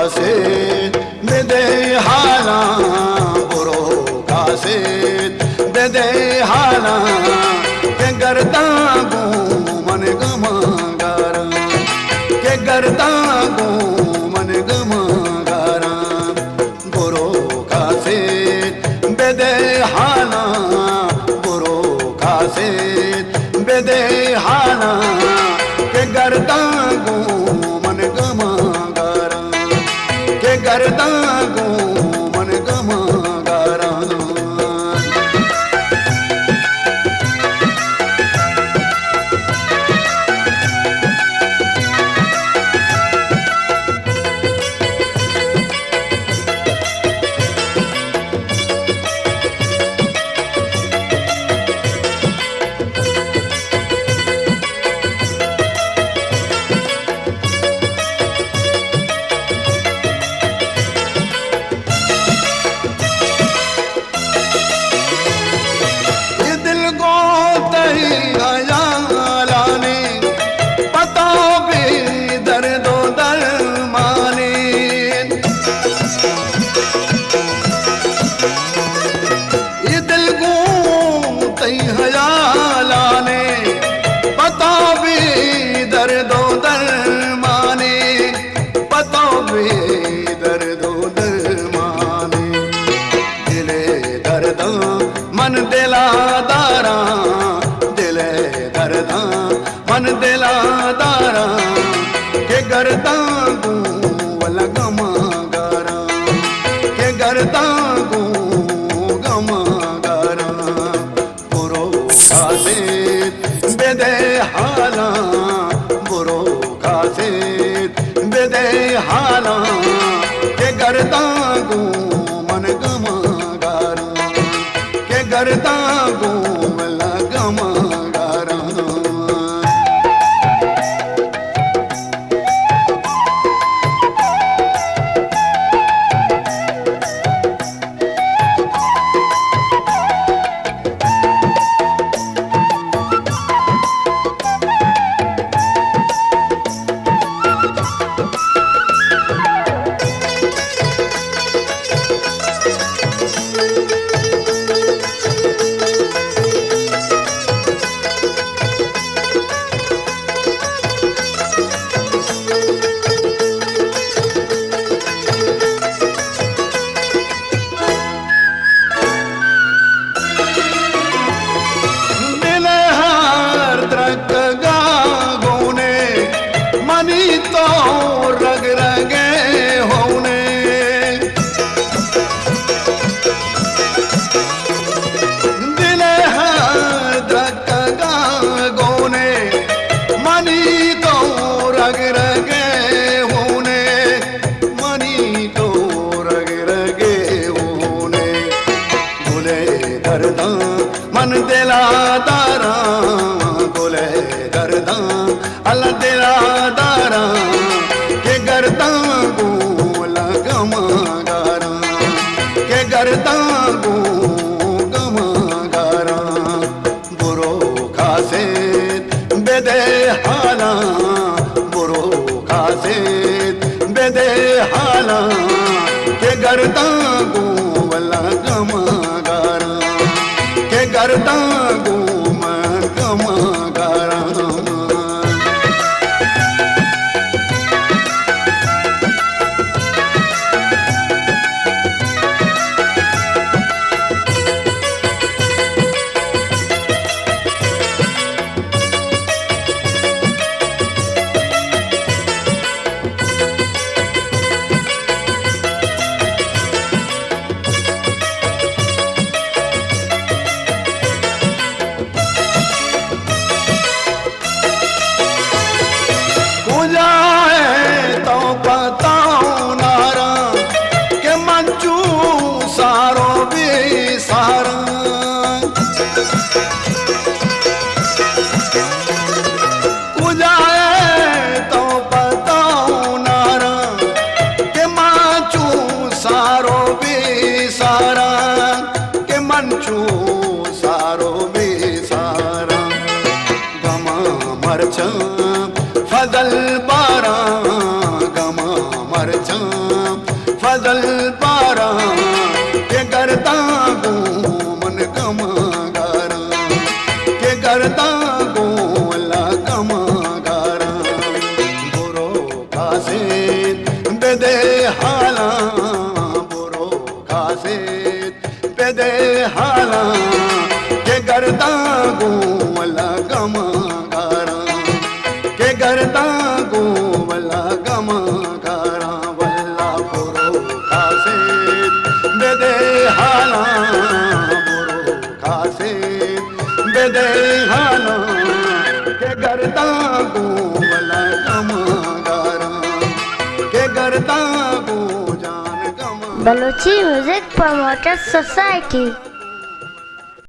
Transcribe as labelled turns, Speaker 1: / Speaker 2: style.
Speaker 1: से दे हाला बुरो से दे हाला के गर्दा गो मन गमगार के गर्दा गो मन गमगार बुरो से दे हाला बुरो से दे हाला के गर्दा गो मन गमगार के गर्दा गो मन गमगारा मन दिला दारा दिले दर्दा मन दिला दारा के गर्दा गो वाला गमगारा के गर्दा गो गमगारा बुरो खासे बेदे हाला बुरो खासे बेदे हाला के गर्दा गो मन गमगारा गर्दा गो वाला गमगारा तो रग रगे होने दिल धक्का गोने मनी तो रग रगे होने मनी तो रग रगे होने बोले दर्दा मन दिला दारा बोले दर्दा अल्लाह दिला दारा के गर्दा गो वाला गमगारा के गर्दा गो गमगारा बुरो खासे बेदे हाला बुरो खासे बेदे हाला के गर्दा गो वाला गमगारा के गर्दा गो मन गमगारा छू सारो बेसारा गमा मरचा फजल पारा गमा मरचा फजल पारा के करता गो मन गमा गारा के करता गो ला गमा गारा बुरो कासे बेदे हाला बुरो कासे बेदे हाला के करता गो ला गमा गारा के करता गो ला गमा गारा वल्ला बुरो कासे बेदे हाला बुरो कासे बेदे हाला के करता गो ला गमा गारा के करता गो जान गमा
Speaker 2: Baluchi Music Promoters Society